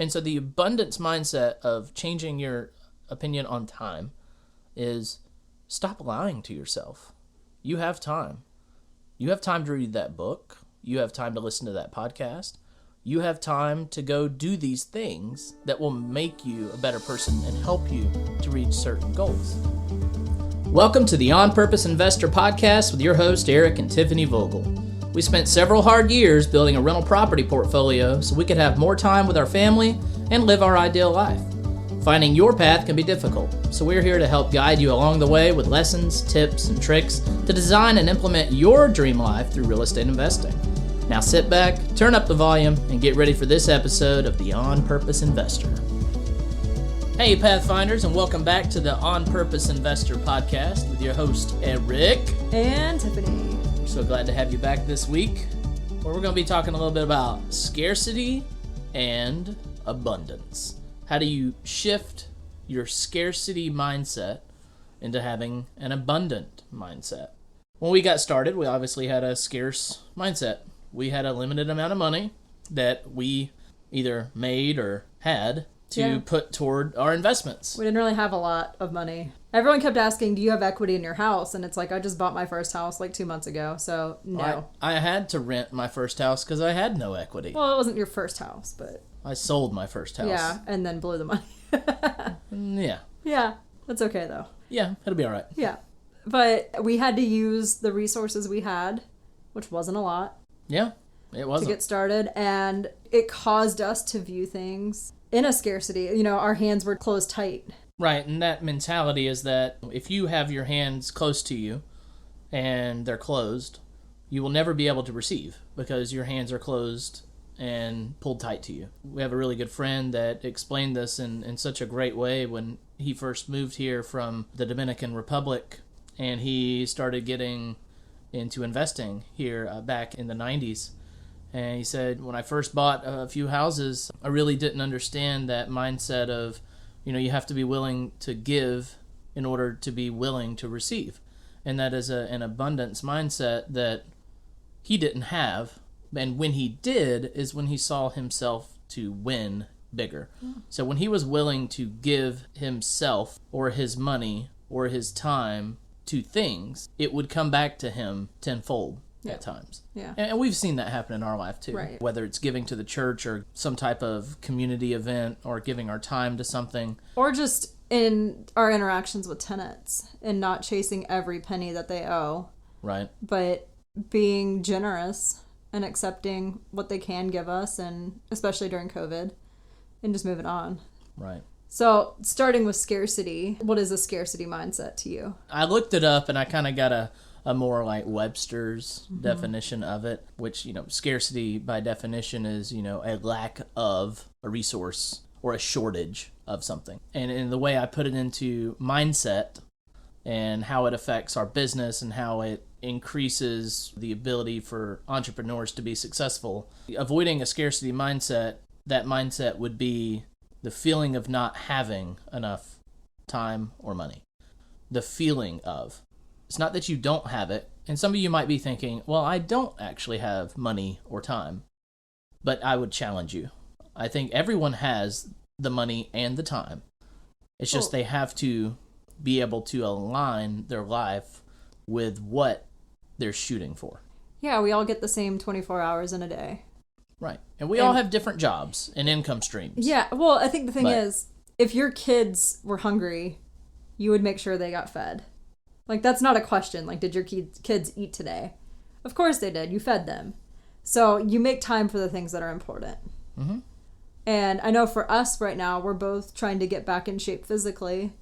And so the abundance mindset of changing your opinion on time is stop lying to yourself. You have time. You have time to read that book. You have time to listen to that podcast. You have time to go do these things that will make you a better person and help you to reach certain goals. Welcome to the On Purpose Investor Podcast with your host, Eric and Tiffany Vogel. We spent several hard years building a rental property portfolio so we could have more time with our family and live our ideal life. Finding your path can be difficult, so we're here to help guide you along the way with lessons, tips, and tricks to design and implement your dream life through real estate investing. Now sit back, turn up the volume, and get ready for this episode of the On Purpose Investor. Hey Pathfinders, and welcome back to the On Purpose Investor Podcast with your host, Eric and Tiffany. We're so glad to have you back this week, where we're going to be talking a little bit about scarcity and abundance. How do you shift your scarcity mindset into having an abundant mindset? When we got started, we obviously had a scarce mindset. We had a limited amount of money that we either made or had to put toward our investments. We didn't really have a lot of money. Everyone kept asking, do you have equity in your house? And it's like, I just bought my first house like 2 months ago, so no. I had to rent my first house because I had no equity. Well, it wasn't your first house, but... I sold my first house. Yeah, and then blew the money. Yeah. Yeah, that's okay though. Yeah, it'll be all right. Yeah, but we had to use the resources we had, which wasn't a lot. Yeah, it wasn't. To get started, and it caused us to view things in a scarcity. You know, our hands were closed tight. Right, and that mentality is that if you have your hands close to you and they're closed, you will never be able to receive because your hands are closed and pulled tight to you. We have a really good friend that explained this in such a great way when he first moved here from the Dominican Republic, and he started getting into investing here back in the 90s. And he said, when I first bought a few houses, I really didn't understand that mindset of, you know, you have to be willing to give in order to be willing to receive. And that is an abundance mindset that he didn't have. And when he did is when he saw himself to win bigger. So when he was willing to give himself or his money or his time to things, it would come back to him tenfold at times. Yeah. And we've seen that happen in our life too. Right. Whether it's giving to the church or some type of community event or giving our time to something. Or just in our interactions with tenants and not chasing every penny that they owe. Right. But being generous and accepting what they can give us, and especially during COVID, and just moving on. Right. So starting with scarcity, what is a scarcity mindset to you? I looked it up and I kind of got a more like Webster's definition of it, which, you know, scarcity by definition is, you know, a lack of a resource or a shortage of something. And in the way I put it into mindset and how it affects our business and how it increases the ability for entrepreneurs to be successful, avoiding a scarcity mindset, that mindset would be the feeling of not having enough time or money. The feeling of. It's not that you don't have it. And some of you might be thinking, well, I don't actually have money or time. But I would challenge you. I think everyone has the money and the time. It's just they have to be able to align their life with what they're shooting for. Yeah, we all get the same 24 hours in a day. Right. And we all have different jobs and income streams. Yeah, well, I think the thing is, if your kids were hungry, you would make sure they got fed. Like, that's not a question. Like, did your kids eat today? Of course they did. You fed them. So you make time for the things that are important. Mm-hmm. And I know for us right now, we're both trying to get back in shape physically.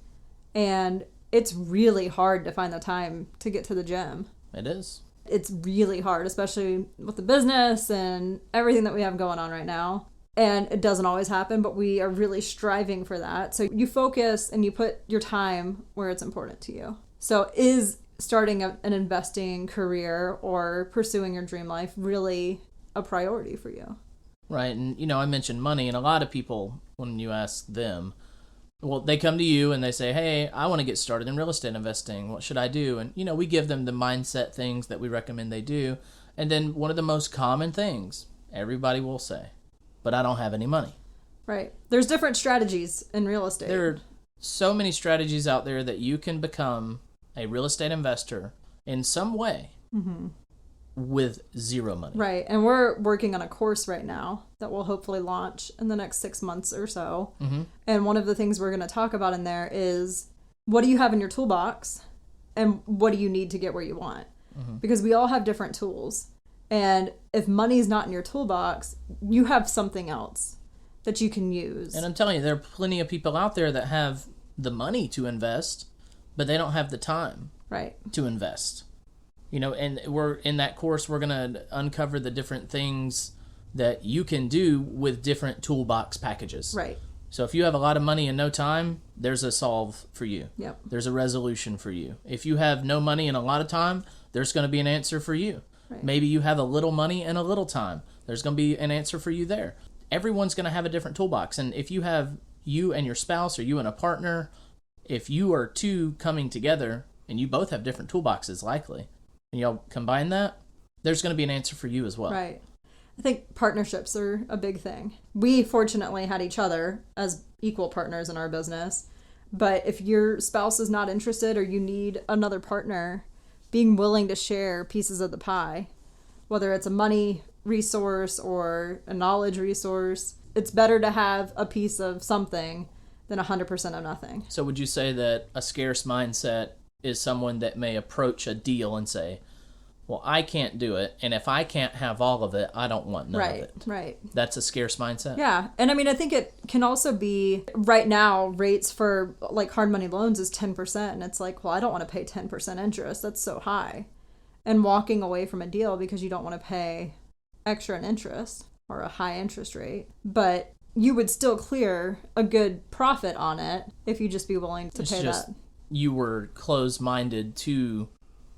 And it's really hard to find the time to get to the gym. It is. It's really hard, especially with the business and everything that we have going on right now. And it doesn't always happen, but we are really striving for that. So you focus and you put your time where it's important to you. So is starting an investing career or pursuing your dream life really a priority for you? Right. And, you know, I mentioned money, and a lot of people, when you ask them, well, they come to you and they say, hey, I want to get started in real estate investing. What should I do? And, you know, we give them the mindset things that we recommend they do. And then one of the most common things everybody will say, but I don't have any money. Right. There's different strategies in real estate. There are so many strategies out there that you can become a real estate investor in some way with zero money. Right. And we're working on a course right now that will hopefully launch in the next 6 months or so. And one of the things we're going to talk about in there is, what do you have in your toolbox and what do you need to get where you want? Because we all have different tools. And if money's not in your toolbox, you have something else that you can use. And I'm telling you, there are plenty of people out there that have the money to invest, but they don't have the time to invest. You know, and we're in that course, we're going to uncover the different things that you can do with different toolbox packages. Right. So if you have a lot of money and no time, there's a solve for you. Yep. There's a resolution for you. If you have no money and a lot of time, there's going to be an answer for you. Right. Maybe you have a little money and a little time. There's going to be an answer for you there. Everyone's going to have a different toolbox. And if you have you and your spouse or you and a partner, if you are two coming together and you both have different toolboxes likely, and y'all combine that, there's going to be an answer for you as well. Right. I think partnerships are a big thing. We fortunately had each other as equal partners in our business. But if your spouse is not interested or you need another partner, being willing to share pieces of the pie, whether it's a money resource or a knowledge resource, it's better to have a piece of something than 100% of nothing. So would you say that a scarce mindset is someone that may approach a deal and say, well, I can't do it, and if I can't have all of it, I don't want none of it. Right. That's a scarce mindset? Yeah. And I mean, I think it can also be, right now, rates for like hard money loans is 10%. And it's like, well, I don't want to pay 10% interest. That's so high. And walking away from a deal because you don't want to pay extra in interest or a high interest rate. But you would still clear a good profit on it if you just be willing to pay that. You were closed-minded to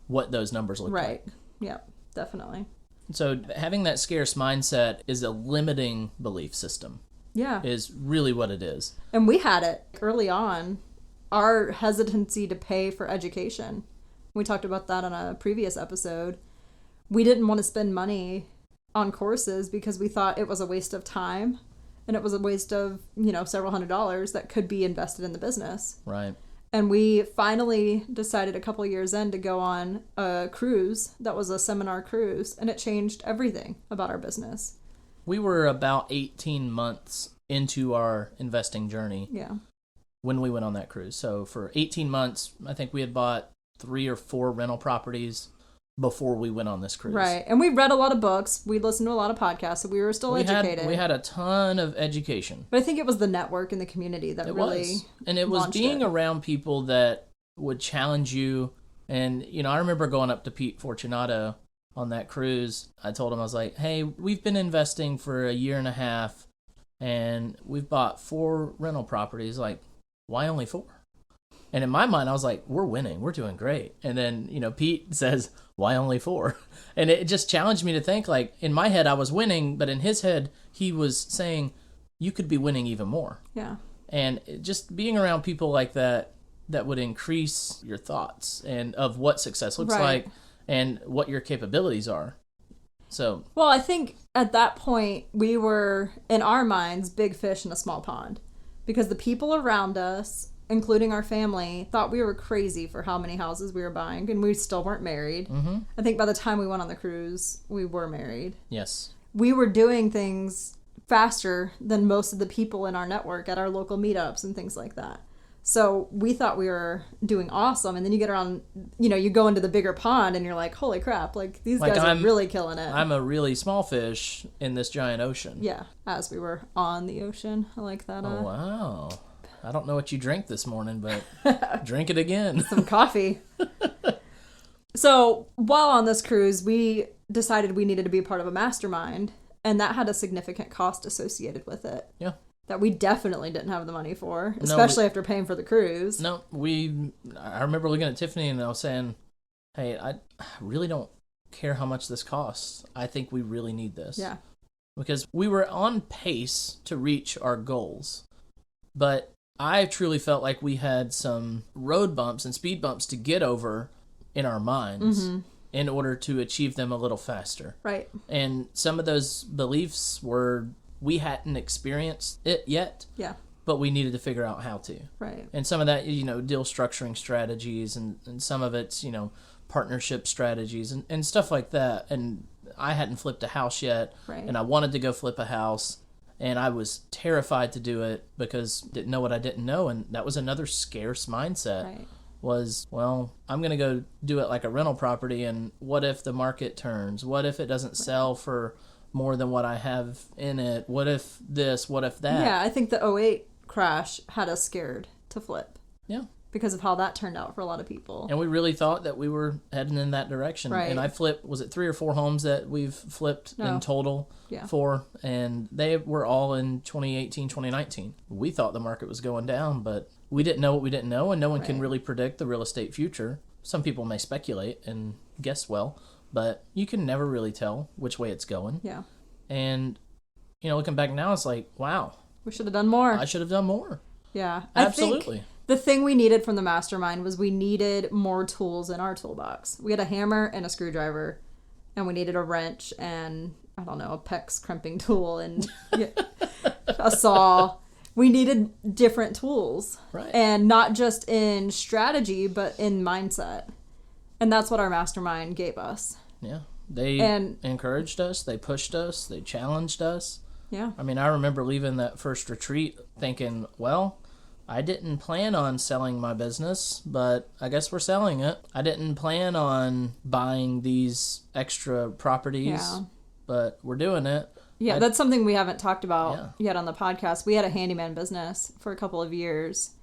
what those numbers look like. Right. Yeah, definitely. So having that scarce mindset is a limiting belief system. Yeah. Is really what it is. And we had it early on, our hesitancy to pay for education. We talked about that on a previous episode. We didn't want to spend money on courses because we thought it was a waste of time and it was a waste of, several $100s that could be invested in the business. Right. And we finally decided a couple of years in to go on a cruise that was a seminar cruise, and it changed everything about our business. We were about 18 months into our investing journey when we went on that cruise. So for 18 months, I think we had bought 3 or 4 rental properties before we went on this cruise. Right. And we read a lot of books. We listened to a lot of podcasts, so we were still educated. We had a ton of education. But I think it was the network and the community that And it was being around people that would challenge you. And, I remember going up to Pete Fortunato on that cruise. I told him, I was like, hey, we've been investing for a year and a half, and we've bought 4 rental properties. Like, why only 4? And in my mind, I was like, we're winning. We're doing great. And then, Pete says, why only 4? And it just challenged me to think, like, in my head, I was winning, but in his head, he was saying, you could be winning even more. Yeah. And just being around people like that would increase your thoughts and of what success looks like and what your capabilities are. So. Well, I think at that point, we were, in our minds, big fish in a small pond. Because the people around us, including our family, thought we were crazy for how many houses we were buying, and we still weren't married. Mm-hmm. I think by the time we went on the cruise, we were married. Yes. We were doing things faster than most of the people in our network at our local meetups and things like that. So we thought we were doing awesome, and then you get around, you go into the bigger pond, and you're like, holy crap, like, these guys are really killing it. I'm a really small fish in this giant ocean. Yeah, as we were on the ocean. I like that. Oh, wow. I don't know what you drank this morning, but drink it again. Some coffee. So while on this cruise, we decided we needed to be part of a mastermind, and that had a significant cost associated with it. Yeah. That we definitely didn't have the money for, especially after paying for the cruise. No, I remember looking at Tiffany and I was saying, hey, I really don't care how much this costs. I think we really need this. Yeah. Because we were on pace to reach our goals, but I truly felt like we had some road bumps and speed bumps to get over in our minds in order to achieve them a little faster. Right. And some of those beliefs were we hadn't experienced it yet. Yeah. But we needed to figure out how to. Right. And some of that, deal structuring strategies, and some of it's, partnership strategies and stuff like that. And I hadn't flipped a house yet. Right. And I wanted to go flip a house. And I was terrified to do it because didn't know what I didn't know. And that was another scarce mindset. Right. Was, well, I'm going to go do it like a rental property. And what if the market turns? What if it doesn't sell for more than what I have in it? What if this? What if that? Yeah, I think the '08 crash had us scared to flip. Yeah. Because of how that turned out for a lot of people. And we really thought that we were heading in that direction. Right. And I flipped, was it 3 or 4 homes that we've flipped in total? Yeah. 4. And they were all in 2018, 2019. We thought the market was going down, but we didn't know what we didn't know, and no one can really predict the real estate future. Some people may speculate and guess well, but you can never really tell which way it's going. Yeah. And, looking back now, it's like, wow. We should have done more. I should have done more. Yeah. Absolutely. I think the thing we needed from the mastermind was we needed more tools in our toolbox. We had a hammer and a screwdriver, and we needed a wrench and, I don't know, a PEX crimping tool and a saw. We needed different tools. Right. And not just in strategy, but in mindset. And that's what our mastermind gave us. Yeah. They encouraged us. They pushed us. They challenged us. Yeah. I mean, I remember leaving that first retreat thinking, well, I didn't plan on selling my business, but I guess we're selling it. I didn't plan on buying these extra properties, but we're doing it. Yeah, that's something we haven't talked about yet on the podcast. We had a handyman business for a couple of years,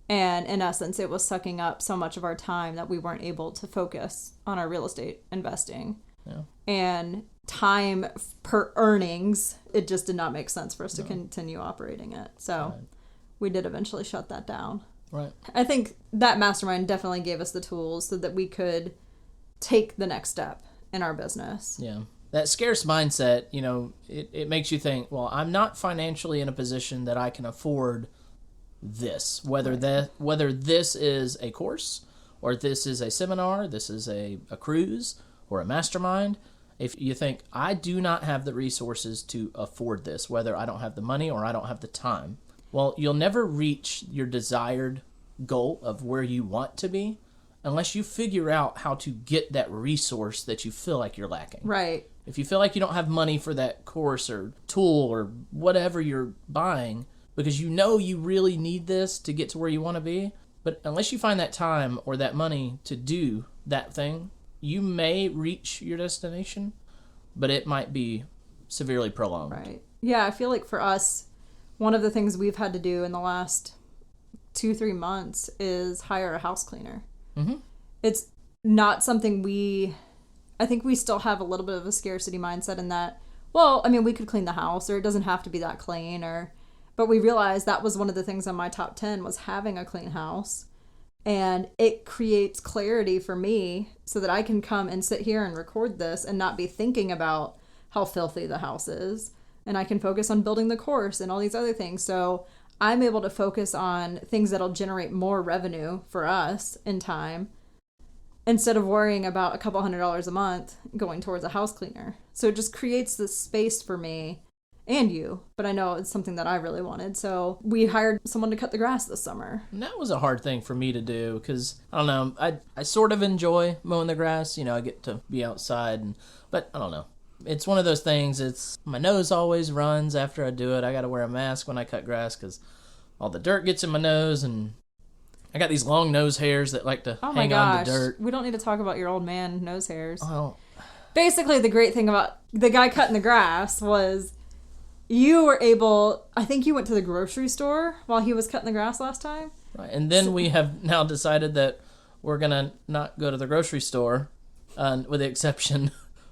and in essence, it was sucking up so much of our time that we weren't able to focus on our real estate investing. Yeah. And time per earnings, it just did not make sense for us to continue operating it. So we did eventually shut that down. Right. I think that mastermind definitely gave us the tools so that we could take the next step in our business. Yeah. That scarce mindset, it makes you think, well, I'm not financially in a position that I can afford this, whether this is a course or this is a seminar, this is a cruise or a mastermind. If you think, I do not have the resources to afford this, whether I don't have the money or I don't have the time, well, you'll never reach your desired goal of where you want to be unless you figure out how to get that resource that you feel like you're lacking. Right. If you feel like you don't have money for that course or tool or whatever you're buying because you really need this to get to where you want to be, but unless you find that time or that money to do that thing, you may reach your destination, but it might be severely prolonged. Right. Yeah, I feel like for us, one of the things we've had to do in the last 2-3 months is hire a house cleaner. Mm-hmm. It's not something I think we still have a little bit of a scarcity mindset in that, well, I mean, we could clean the house or it doesn't have to be that clean, but we realized that was one of the things on my top 10 was having a clean house. And it creates clarity for me so that I can come and sit here and record this and not be thinking about how filthy the house is. And I can focus on building the course and all these other things. So I'm able to focus on things that'll generate more revenue for us in time instead of worrying about a couple $100s a month going towards a house cleaner. So it just creates this space for me and you, but I know it's something that I really wanted. So we hired someone to cut the grass this summer. And that was a hard thing for me to do because, I don't know, I sort of enjoy mowing the grass. I get to be outside, but I don't know. It's one of those things, my nose always runs after I do it. I got to wear a mask when I cut grass because all the dirt gets in my nose, and I got these long nose hairs that like to hang on to dirt. We don't need to talk about your old man nose hairs. Oh. Basically, the great thing about the guy cutting the grass was you were able, I think you went to the grocery store while he was cutting the grass last time. Right, and then we have now decided that we're going to not go to the grocery store, with the exception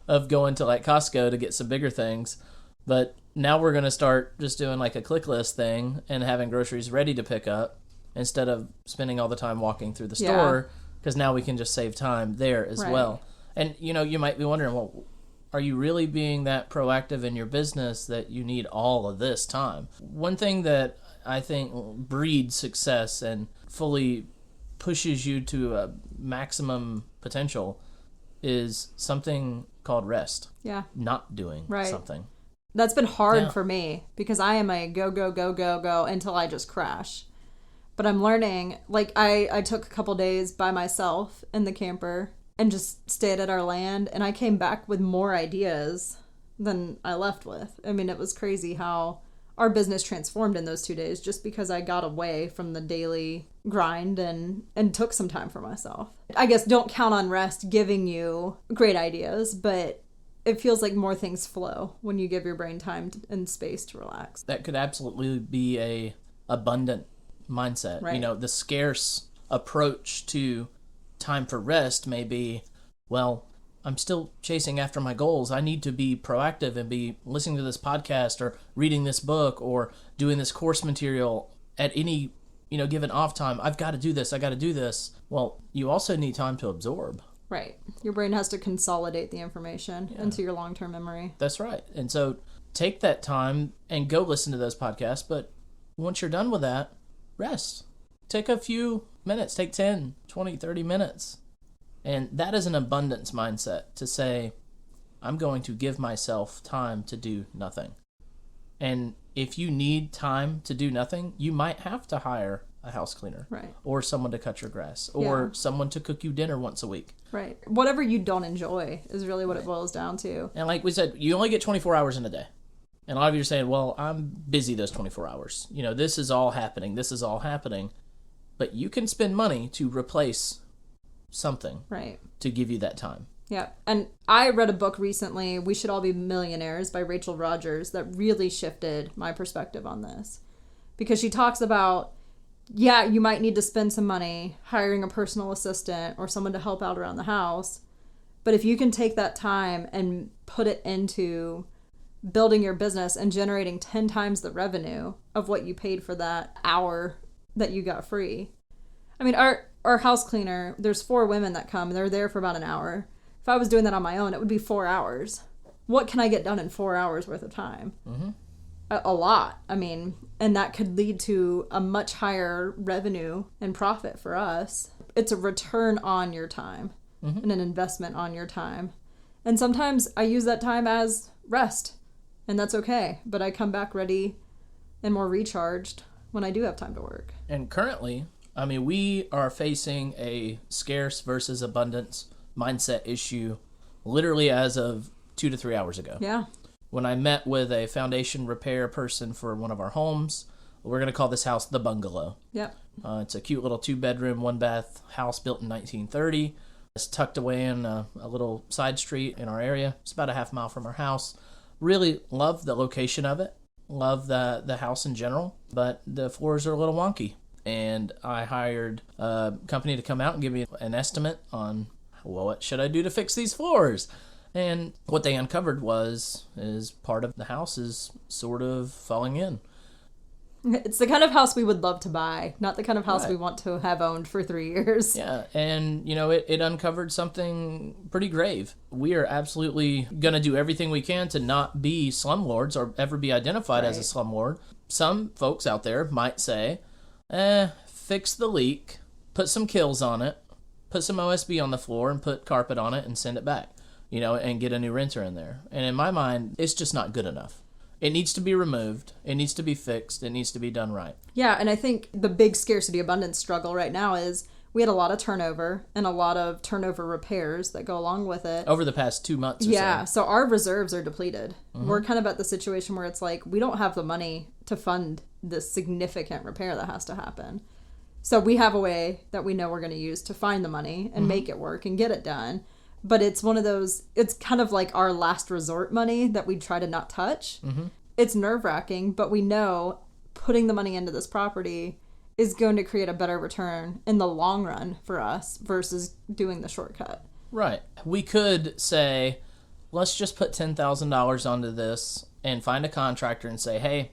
of going to like Costco to get some bigger things. But now we're going to start just doing like a click list thing and having groceries ready to pick up instead of spending all the time walking through the store, because now we can just save time there as well. And, you might be wondering, well, are you really being that proactive in your business that you need all of this time? One thing that I think breeds success and fully pushes you to a maximum potential is something called rest. Yeah. Not doing something. That's been hard for me because I am a go, go, go, go, go until I just crash. But I'm learning, like I took a couple days by myself in the camper and just stayed at our land, and I came back with more ideas than I left with. I mean, it was crazy how our business transformed in those 2 days just because I got away from the daily grind and took some time for myself. I guess don't count on rest giving you great ideas, but it feels like more things flow when you give your brain time and space to relax. That could absolutely be a abundant mindset. Right. You know, the scarce approach to time for rest may be, well, I'm still chasing after my goals. I need to be proactive and be listening to this podcast or reading this book or doing this course material at any, given off time. I've got to do this. I got to do this. Well, you also need time to absorb. Right. Your brain has to consolidate the information into your long-term memory. That's right. And so take that time and go listen to those podcasts. But once you're done with that, rest. Take a few minutes. Take 10, 20, 30 minutes. And that is an abundance mindset to say, I'm going to give myself time to do nothing. And if you need time to do nothing, you might have to hire a house cleaner. Right. Or someone to cut your grass. Or someone to cook you dinner once a week. Right. Whatever you don't enjoy is really what it boils down to. And like we said, you only get 24 hours in a day. And a lot of you are saying, well, I'm busy those 24 hours. This is all happening. This is all happening. But you can spend money to replace something. Right. To give you that time. Yeah. And I read a book recently, We Should All Be Millionaires by Rachel Rodgers, that really shifted my perspective on this. Because she talks about, you might need to spend some money hiring a personal assistant or someone to help out around the house. But if you can take that time and put it into building your business and generating 10 times the revenue of what you paid for that hour that you got free. I mean, our house cleaner, there's 4 women that come. They're there for about an hour. If I was doing that on my own, it would be 4 hours. What can I get done in 4 hours worth of time? Mm-hmm. A lot. I mean, and that could lead to a much higher revenue and profit for us. It's a return on your time and an investment on your time. And sometimes I use that time as rest, and that's okay. But I come back ready and more recharged when I do have time to work. And currently, we are facing a scarce versus abundance mindset issue literally as of 2 to 3 hours ago. Yeah. When I met with a foundation repair person for one of our homes, we're going to call this house the Bungalow. Yep. It's a cute little 2-bedroom, 1-bath house built in 1930. It's tucked away in a little side street in our area. It's about a half mile from our house. Really love the location of it. Love the house in general, but the floors are a little wonky. And I hired a company to come out and give me an estimate on, what should I do to fix these floors? And what they uncovered is part of the house is sort of falling in. It's the kind of house we would love to buy, not the kind of house we want to have owned for 3 years. Yeah, and it uncovered something pretty grave. We are absolutely going to do everything we can to not be slumlords or ever be identified as a slumlord. Some folks out there might say, fix the leak, put some kills on it, put some OSB on the floor and put carpet on it and send it back, and get a new renter in there. And in my mind, it's just not good enough. It needs to be removed. It needs to be fixed. It needs to be done right. Yeah, and I think the big scarcity abundance struggle right now is we had a lot of turnover and a lot of turnover repairs that go along with it. Over the past 2 months or so our reserves are depleted. Mm-hmm. We're kind of at the situation where it's like we don't have the money to fund this significant repair that has to happen. So we have a way that we know we're going to use to find the money and make it work and get it done. But it's one of those, it's kind of like our last resort money that we try to not touch. Mm-hmm. It's nerve-wracking, but we know putting the money into this property is going to create a better return in the long run for us versus doing the shortcut. Right. We could say, let's just put $10,000 onto this and find a contractor and say, hey,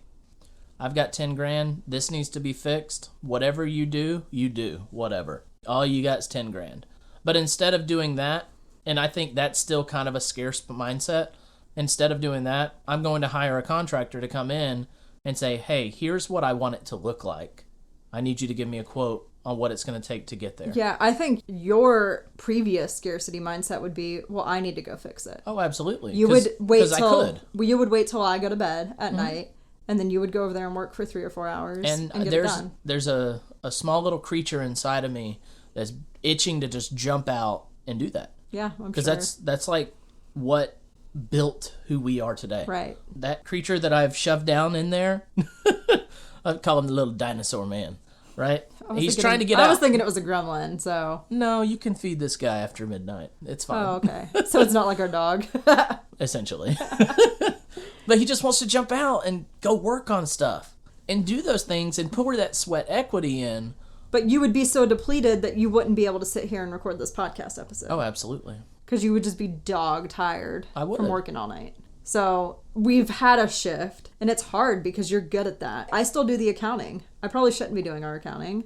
I've got 10 grand. This needs to be fixed. Whatever you do, whatever. All you got is 10 grand. But instead of doing that, and I think that's still kind of a scarce mindset, instead of doing that, I'm going to hire a contractor to come in and say, hey, here's what I want it to look like. I need you to give me a quote on what it's going to take to get there. Yeah, I think your previous scarcity mindset would be, well, I need to go fix it. Oh, absolutely. You would wait till I could. You would wait till I go to bed at night, and then you would go over there and work for 3 or 4 hours and get it done. There's a small little creature inside of me that's itching to just jump out and do that. Yeah, I'm sure. Because that's like what built who we are today. Right. That creature that I've shoved down in there, I call him the little dinosaur man, right? He's trying to get out. I was thinking it was a gremlin, so. No, you can feed this guy after midnight. It's fine. Oh, okay. So it's not like our dog. Essentially. But he just wants to jump out and go work on stuff and do those things and pour that sweat equity in. But you would be so depleted that you wouldn't be able to sit here and record this podcast episode. Oh, absolutely. Because you would just be dog tired from working all night. So we've had a shift, and it's hard because you're good at that. I still do the accounting. I probably shouldn't be doing our accounting,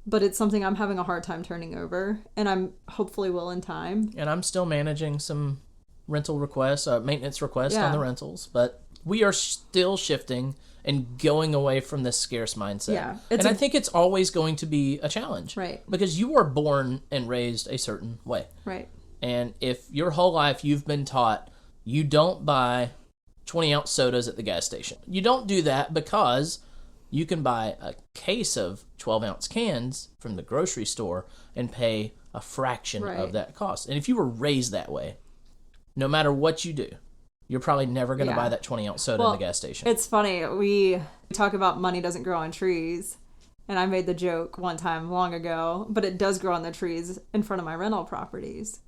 but it's something I'm having a hard time turning over, and I'm hopefully will in time. And I'm still managing some rental requests, maintenance requests on the rentals, but we are still shifting and going away from this scarce mindset. Yeah, I think it's always going to be a challenge. Right. Because you were born and raised a certain way. Right. And if your whole life you've been taught you don't buy 20-ounce sodas at the gas station. You don't do that because you can buy a case of 12-ounce cans from the grocery store and pay a fraction of that cost. And if you were raised that way, no matter what you do, you're probably never going to buy that 20-ounce soda in the gas station. It's funny. We talk about money doesn't grow on trees. And I made the joke one time long ago, but it does grow on the trees in front of my rental properties.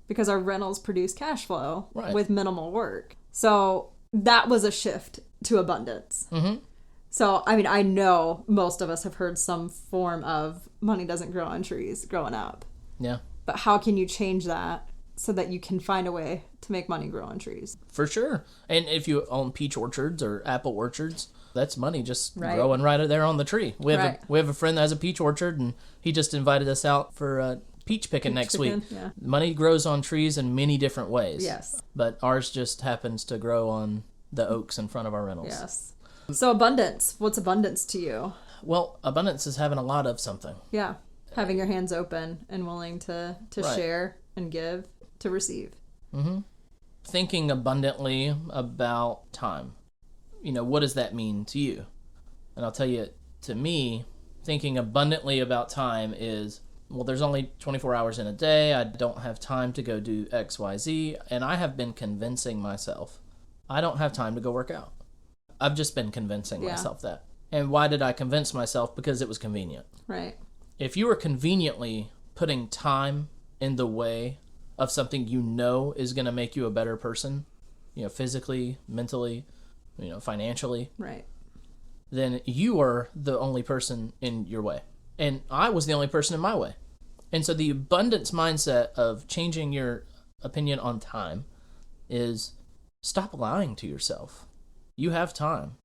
Because our rentals produce cash flow with minimal work. So that was a shift to abundance. Mm-hmm. So, I mean, I know most of us have heard some form of money doesn't grow on trees growing up. Yeah. But how can you change that so that you can find a way to make money grow on trees? For sure. And if you own peach orchards or apple orchards, that's money just growing right there on the tree. We have a friend that has a peach orchard, and he just invited us out for peach picking next week. Yeah. Money grows on trees in many different ways. Yes. But ours just happens to grow on the oaks in front of our rentals. Yes. So abundance. What's abundance to you? Well, abundance is having a lot of something. Yeah. Having your hands open and willing to share and give, to receive. Mm-hmm. Thinking abundantly about time. What does that mean to you? And I'll tell you, to me, thinking abundantly about time is, well, there's only 24 hours in a day. I don't have time to go do X, Y, Z. And I have been convincing myself I don't have time to go work out. I've just been convincing myself that. And why did I convince myself? Because it was convenient. Right. If you are conveniently putting time in the way of something you know is going to make you a better person, physically, mentally, financially. Right. Then you are the only person in your way. And I was the only person in my way. And so the abundance mindset of changing your opinion on time is stop lying to yourself. You have time.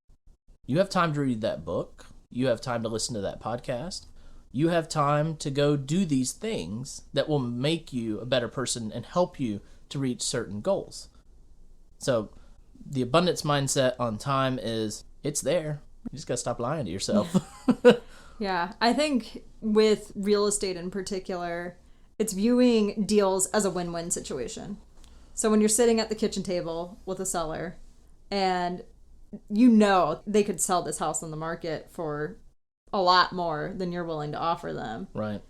You have time to read that book. You have time to listen to that podcast. You have time to go do these things that will make you a better person and help you to reach certain goals. So the abundance mindset on time is, it's there. You just got to stop lying to yourself. Yeah, I think with real estate in particular, it's viewing deals as a win-win situation. So when you're sitting at the kitchen table with a seller and they could sell this house on the market for a lot more than you're willing to offer them. Right.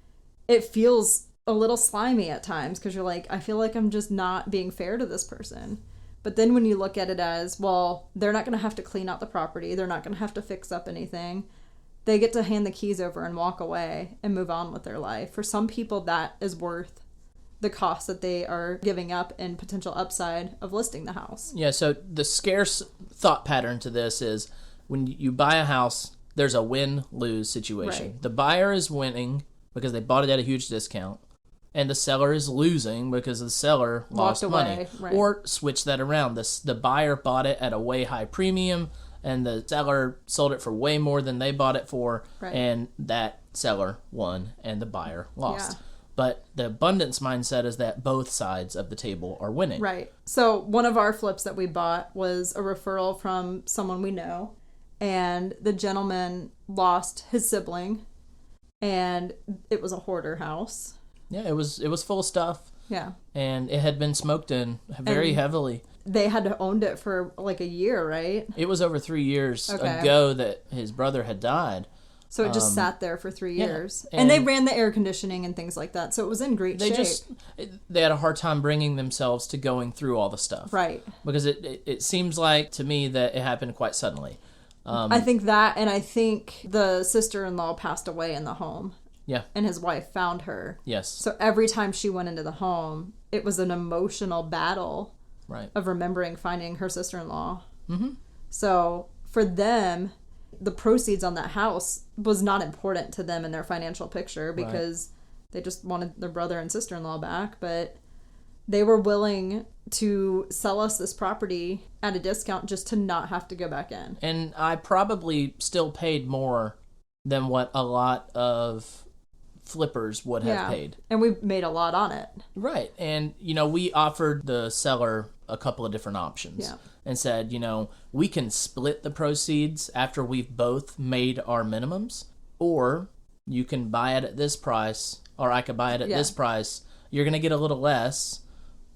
It feels a little slimy at times because you're like, I feel like I'm just not being fair to this person. But then when you look at it as, well, they're not going to have to clean out the property. They're not going to have to fix up anything. They get to hand the keys over and walk away and move on with their life. For some people, that is worth the cost that they are giving up and potential upside of listing the house. Yeah, so the scarce thought pattern to this is when you buy a house, there's a win-lose situation. Right. The buyer is winning because they bought it at a huge discount, and the seller is losing because the seller lost money. Right. Or switch that around. The buyer bought it at a way high premium, and the seller sold it for way more than they bought it for, and that seller won and the buyer lost. Yeah. But the abundance mindset is that both sides of the table are winning. Right. So one of our flips that we bought was a referral from someone we know, and the gentleman lost his sibling, and it was a hoarder house. Yeah, it was full of stuff. Yeah. And it had been smoked in very heavily. They had owned it for like a year, right? It was over 3 years ago that his brother had died. So it just sat there for 3 years. Yeah, and they ran the air conditioning and things like that. So it was in great shape. They had a hard time bringing themselves to going through all the stuff. Right. Because it seems like to me that it happened quite suddenly. I think that, and I think the sister-in-law passed away in the home. Yeah. And his wife found her. Yes. So every time she went into the home, it was an emotional battle of remembering finding her sister-in-law. Mm-hmm. So for them, the proceeds on that house was not important to them in their financial picture because they just wanted their brother and sister-in-law back. But they were willing to sell us this property at a discount just to not have to go back in. And I probably still paid more than what a lot of flippers would have paid. And we made a lot on it. Right. And, we offered the seller a couple of different options and said, we can split the proceeds after we've both made our minimums, or you can buy it at this price, or I could buy it at this price. You're going to get a little less,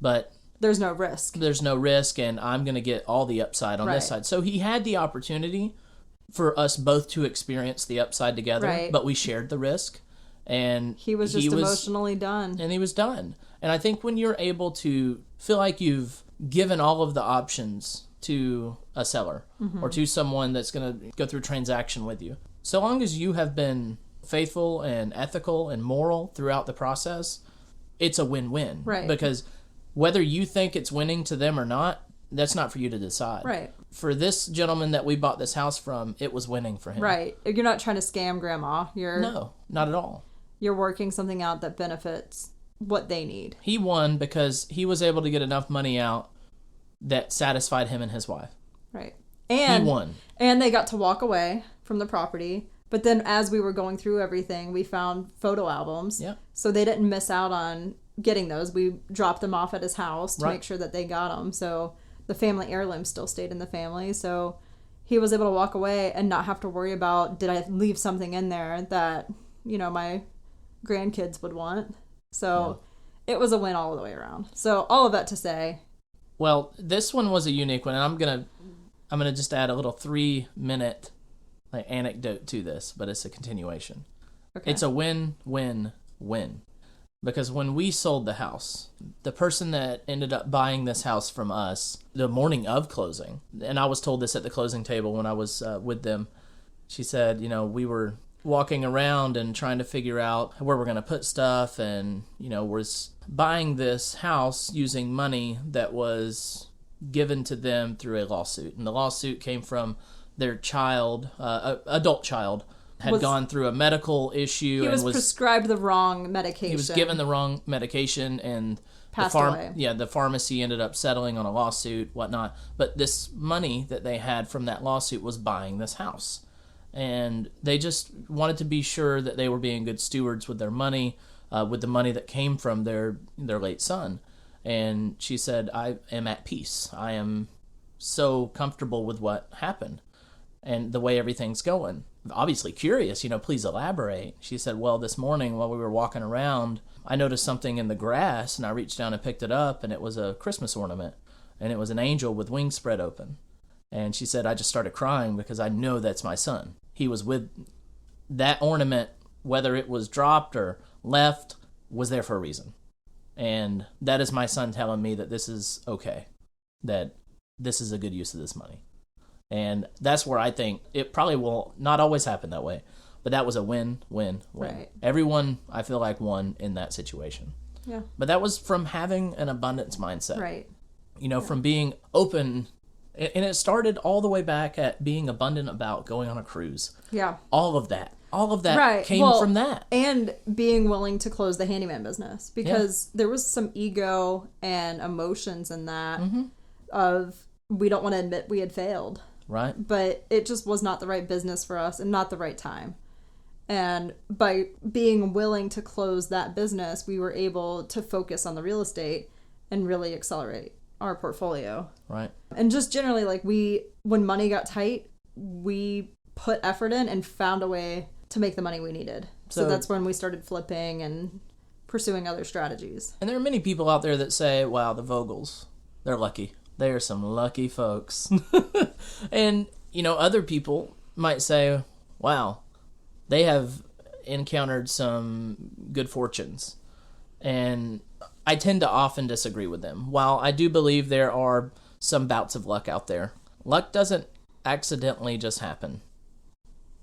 but there's no risk. There's no risk, and I'm going to get all the upside on this side. So he had the opportunity for us both to experience the upside together, but we shared the risk. And he was emotionally done. And he was done. And I think when you're able to feel like you've given all of the options to a seller or to someone that's going to go through a transaction with you, so long as you have been faithful and ethical and moral throughout the process, it's a win-win. Right. Because whether you think it's winning to them or not, that's not for you to decide. Right. For this gentleman that we bought this house from, it was winning for him. Right. You're not trying to scam grandma. No, not at all. You're working something out that benefits what they need. He won because he was able to get enough money out that satisfied him and his wife. Right. And he won. And they got to walk away from the property. But then as we were going through everything, we found photo albums. Yeah. So they didn't miss out on getting those. We dropped them off at his house to make sure that they got them. So the family heirloom still stayed in the family. So he was able to walk away and not have to worry about, did I leave something in there that, my grandkids would want. So it was a win all the way around. So all of that to say, well, this one was a unique one, and I'm gonna just add a little 3-minute anecdote to this, but it's a continuation. Okay. It's a win-win-win. Because when we sold the house, the person that ended up buying this house from us the morning of closing, and I was told this at the closing table when I was with them, she said, we were walking around and trying to figure out where we're going to put stuff, and, was buying this house using money that was given to them through a lawsuit. And the lawsuit came from their child, adult child, had gone through a medical issue. He was prescribed the wrong medication. He was given the wrong medication, and passed away. Yeah, the pharmacy ended up settling on a lawsuit, whatnot. But this money that they had from that lawsuit was buying this house. And they just wanted to be sure that they were being good stewards with their money, with the money that came from their late son. And she said, I am at peace. I am so comfortable with what happened and the way everything's going. Obviously curious, please elaborate. She said, well, this morning while we were walking around, I noticed something in the grass, and I reached down and picked it up, and it was a Christmas ornament, and it was an angel with wings spread open. And she said, I just started crying because I know that's my son. He was with that ornament, whether it was dropped or left, was there for a reason. And that is my son telling me that this is okay, that this is a good use of this money. And that's where I think it probably will not always happen that way, but that was a win-win-win. Right. Everyone, I feel like, won in that situation. Yeah. But that was from having an abundance mindset. Right. From being open. And it started all the way back at being abundant about going on a cruise. Yeah. All of that came from that. And being willing to close the handyman business. Because there was some ego and emotions in that of we don't want to admit we had failed. Right. But it just was not the right business for us and not the right time. And by being willing to close that business, we were able to focus on the real estate and really accelerate our portfolio. Right. And just generally, when money got tight, we put effort in and found a way to make the money we needed. So that's when we started flipping and pursuing other strategies. And there are many people out there that say, wow, the Vogels, they're lucky. They are some lucky folks. And, other people might say, wow, they have encountered some good fortunes. And I tend to often disagree with them. While I do believe there are some bouts of luck out there, luck doesn't accidentally just happen.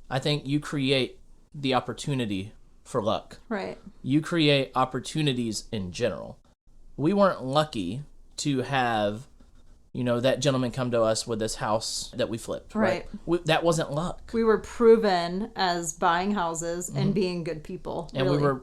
I think you create the opportunity for luck. Right. You create opportunities in general. We weren't lucky to have, that gentleman come to us with this house that we flipped. Right. That wasn't luck. We were proven as buying houses and being good people. And really.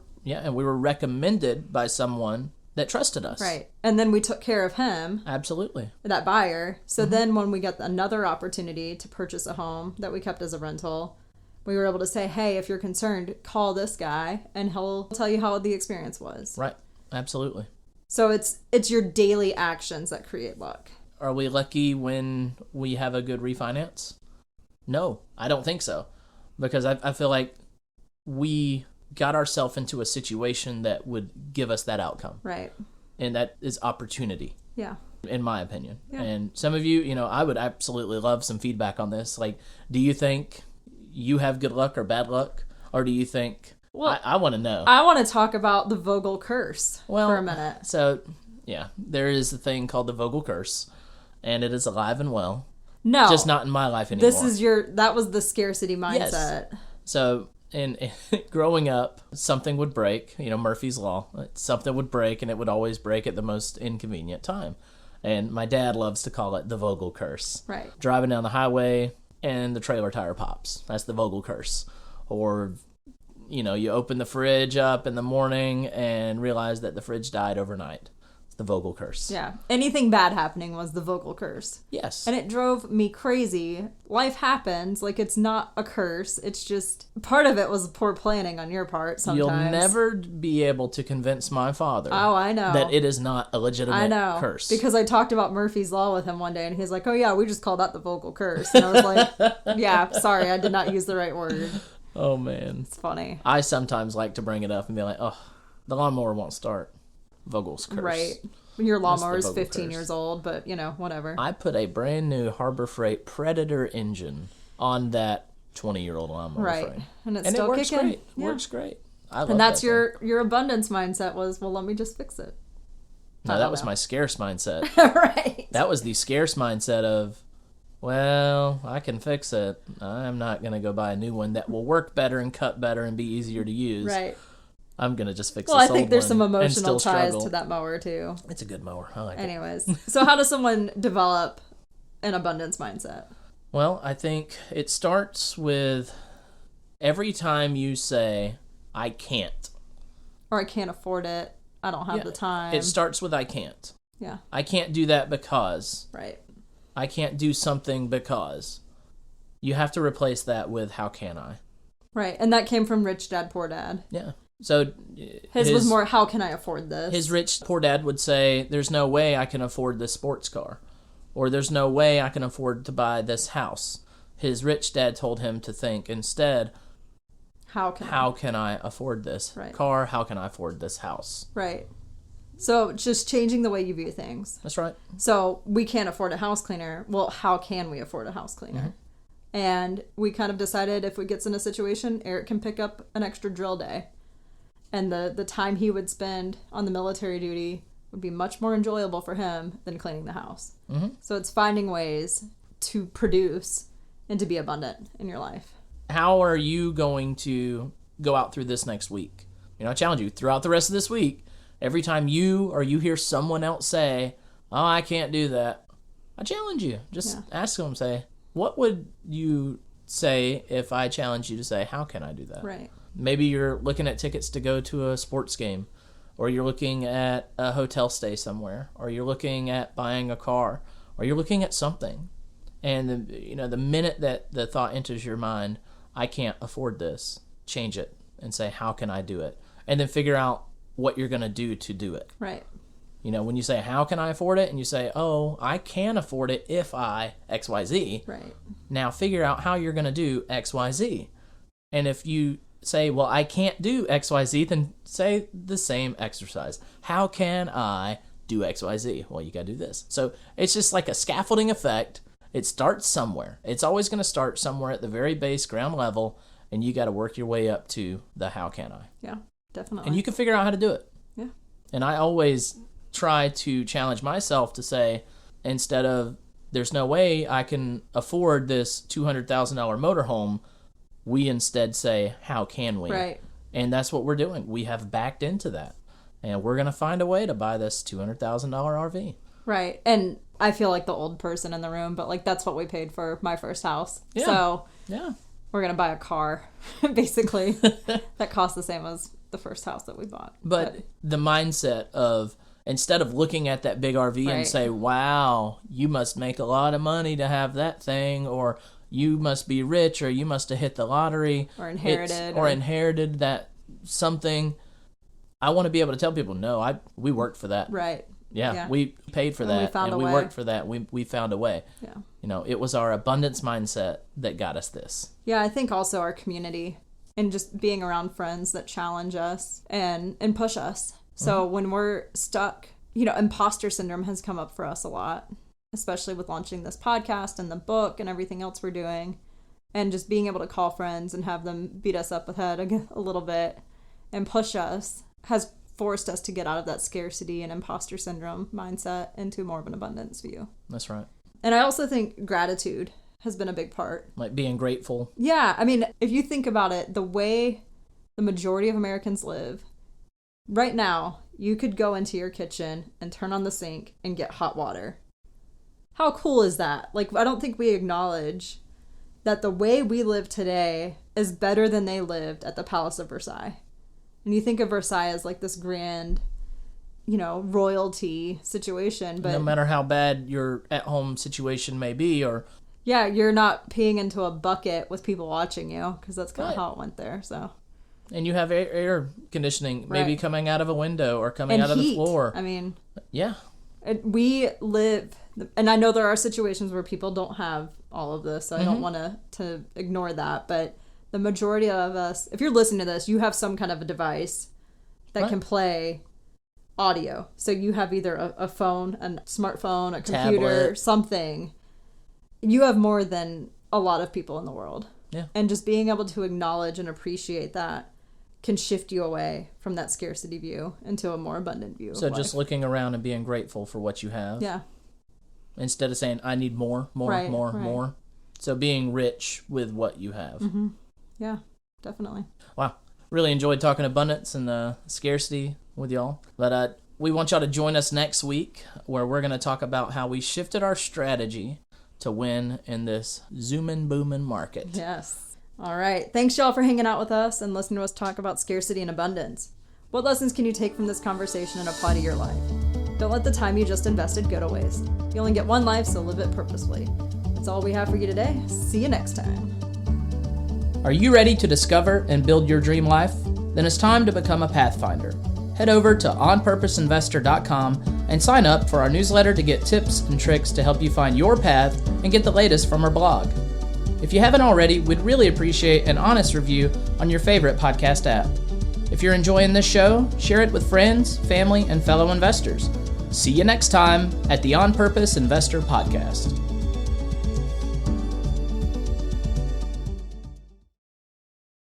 we were recommended by someone that trusted us. Right. And then we took care of him. Absolutely. That buyer. So then when we got another opportunity to purchase a home that we kept as a rental, we were able to say, hey, if you're concerned, call this guy and he'll tell you how the experience was. Right. Absolutely. So it's your daily actions that create luck. Are we lucky when we have a good refinance? No, I don't think so. Because I feel like we got ourselves into a situation that would give us that outcome. Right. And that is opportunity. Yeah. In my opinion. Yeah. And some of you, I would absolutely love some feedback on this. Like, do you think you have good luck or bad luck? Or do you think... Well, I want to know. I want to talk about the Vogel curse for a minute. So, yeah, there is a thing called the Vogel curse. And it is alive and well. No. Just not in my life anymore. That was the scarcity mindset. Yes. So, in growing up, something would break. Murphy's Law. Something would break, and it would always break at the most inconvenient time. And my dad loves to call it the Vogel curse. Right. Driving down the highway, and the trailer tire pops. That's the Vogel curse. Or, you open the fridge up in the morning and realize that the fridge died overnight. The Vogel curse. Yeah. Anything bad happening was the Vogel curse. Yes. And it drove me crazy. Life happens. Like, it's not a curse. It's just, part of it was poor planning on your part sometimes. You'll never be able to convince my father. Oh, I know. That it is not a legitimate curse. Because I talked about Murphy's Law with him one day, and he's like, oh yeah, we just call that the Vogel curse. And I was like, yeah, sorry, I did not use the right word. Oh, man. It's funny. I sometimes like to bring it up and be like, oh, the lawnmower won't start. Vogel's curse. Right. Your lawnmower is 15 years old, but, whatever. I put a brand new Harbor Freight Predator engine on that 20-year-old lawnmower. Right. Frame. And it's still works kicking. Great. Yeah. Works great. I love and that's that your abundance mindset was, well, let me just fix it. No, that was my scarce mindset. Right. That was the scarce mindset of, well, I can fix it. I'm not going to go buy a new one that will work better and cut better and be easier to use. Right. I'm going to just fix this old one. Well, I think there's some emotional ties struggle. to that mower, too. It's a good mower. I like Anyways, so how does someone develop an abundance mindset? Well, I think it starts with every time you say, I can't. Or I can't afford it. I don't have the time. It starts with I can't. Yeah. I can't do that because. Right. I can't do something because. You have to replace that with how can I. Right. And that came from Rich Dad, Poor Dad. Yeah. So his was more, how can I afford this? His rich poor dad would say, there's no way I can afford this sports car. Or there's no way I can afford to buy this house. His rich dad told him to think instead, how can I afford this car? How can I afford this house? Right. So just changing the way you view things. That's right. So we can't afford a house cleaner. Well, how can we afford a house cleaner? Mm-hmm. And we kind of decided if we gets in a situation, Eric can pick up an extra drill day. And the time he would spend on the military duty would be much more enjoyable for him than cleaning the house. Mm-hmm. So it's finding ways to produce and to be abundant in your life. How are you going to go out through this next week? I challenge you throughout the rest of this week, every time you hear someone else say, oh, I can't do that, I challenge you. Just ask them, say, what would you say if I challenge you to say, how can I do that? Right. Maybe you're looking at tickets to go to a sports game, or you're looking at a hotel stay somewhere, or you're looking at buying a car, or you're looking at something. And the minute that the thought enters your mind, I can't afford this, change it and say, how can I do it? And then figure out what you're going to do it. Right. When you say, how can I afford it? And you say, oh, I can afford it if I XYZ. Right. Now figure out how you're going to do XYZ. And if you say, well, I can't do XYZ, then say the same exercise. How can I do XYZ? Well, you got to do this. So it's just like a scaffolding effect. It starts somewhere. It's always going to start somewhere at the very base ground level, and you got to work your way up to the how can I. Yeah, definitely. And you can figure out how to do it. Yeah. And I always try to challenge myself to say, instead of, there's no way I can afford this $200,000 motorhome, we instead say, how can we? Right. And that's what we're doing. We have backed into that. And we're going to find a way to buy this $200,000 RV. Right. And I feel like the old person in the room, but like that's what we paid for my first house. Yeah. So yeah, we're going to buy a car, basically, that costs the same as the first house that we bought. But the mindset of, instead of looking at that big RV and say, wow, you must make a lot of money to have that thing, or you must be rich, or you must have hit the lottery. Or inherited. Or inherited that something. I want to be able to tell people, no, we worked for that. Right. Yeah, we paid for that, and we worked for that. We found a way. Yeah. You know, it was our abundance mindset that got us this. Yeah, I think also our community and just being around friends that challenge us and push us. So when we're stuck, you know, imposter syndrome has come up for us a lot, especially with launching this podcast and the book and everything else we're doing. And just being able to call friends and have them beat us up the head a little bit and push us has forced us to get out of that scarcity and imposter syndrome mindset into more of an abundance view. That's right. And I also think gratitude has been a big part. Like being grateful. Yeah. I mean, if you think about it, the way the majority of Americans live, right now, you could go into your kitchen and turn on the sink and get hot water. How cool is that? Like, I don't think we acknowledge that the way we live today is better than they lived at the Palace of Versailles. And you think of Versailles as like this grand, you know, royalty situation. But no matter how bad your at-home situation may be, or... Yeah, you're not peeing into a bucket with people watching you, because that's kind of how it went there, so... And you have air conditioning maybe coming out of a window or coming and out of the floor. I mean... Yeah. We live... And I know there are situations where people don't have all of this, so I don't want to ignore that, but... The majority of us, if you're listening to this, you have some kind of a device that can play audio. So you have either a phone, a smartphone, a computer, tablet, something. You have more than a lot of people in the world. Yeah. And just being able to acknowledge and appreciate that can shift you away from that scarcity view into a more abundant view. So just looking around and being grateful for what you have. Yeah. Instead of saying, I need more. So being rich with what you have. Mm-hmm. Yeah, definitely. Wow. Really enjoyed talking abundance and scarcity with y'all. But we want y'all to join us next week, where we're going to talk about how we shifted our strategy to win in this zoomin' boomin' market. Yes. All right. Thanks, y'all, for hanging out with us and listening to us talk about scarcity and abundance. What lessons can you take from this conversation and apply to your life? Don't let the time you just invested go to waste. You only get one life, so live it purposefully. That's all we have for you today. See you next time. Are you ready to discover and build your dream life? Then it's time to become a Pathfinder. Head over to onpurposeinvestor.com and sign up for our newsletter to get tips and tricks to help you find your path and get the latest from our blog. If you haven't already, we'd really appreciate an honest review on your favorite podcast app. If you're enjoying this show, share it with friends, family, and fellow investors. See you next time at the On Purpose Investor Podcast.